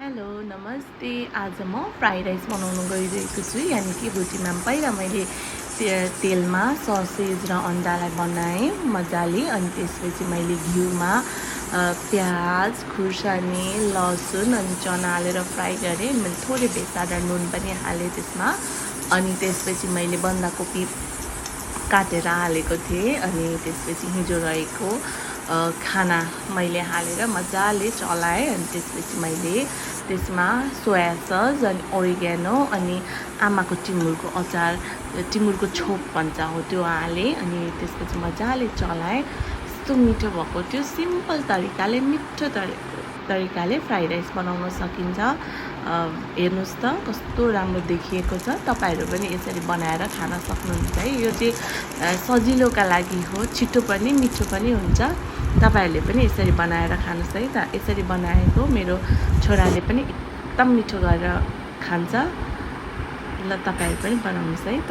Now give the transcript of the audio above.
Hello नमस्ते। आज म फ्राइड राइस बनाउन गइरहेको छु, यानि कि भुटीमा पहिला मैले तेलमा ससेज र अन्डालाई बनाएँ मजाले। अनि त्यसपछि मैले घिउमा प्याज, खुर्सानी, लसुन अनि चना हालेर फ्राई गरेँ। मैले थोरै बेसार र नुन पनि हालेँ त्यसमा। अनि त्यसपछि मैले बन्दाकोपी काटेर हालेको थिएँ। अनि त्यसपछि हिजो रहेको खाना मैले हालेर मजाले चलाएँ। अनि त्यसपछि मैले त्यसमा सोया सस अनि ओरिगेनो अनि आमाको टिमुरको अचार, टिमुरको छोप भन्छ हो त्यो हालेँ। अनि त्यसपछि मजाले चलाएँ। यस्तो मिठो भएको थियो। सिम्पल तरिकाले मिठो तरिकाले फ्राइड राइस बनाउन सकिन्छ। हेर्नुहोस् त कस्तो राम्रो देखिएको छ। तपाईँहरू पनि यसरी बनाएर खान सक्नुहुन्छ है। यो चाहिँ सजिलोका लागि हो, छिटो पनि मिठो पनि हुन्छ। तपाईहरूले पनि यसरी बनाएर खानुहोस् है त। यसरी बनाएको मेरो छोराले पनि एकदम मिठो गरेर खान्छ। ल तपाईँहरू पनि बनाउनुहोस् है त।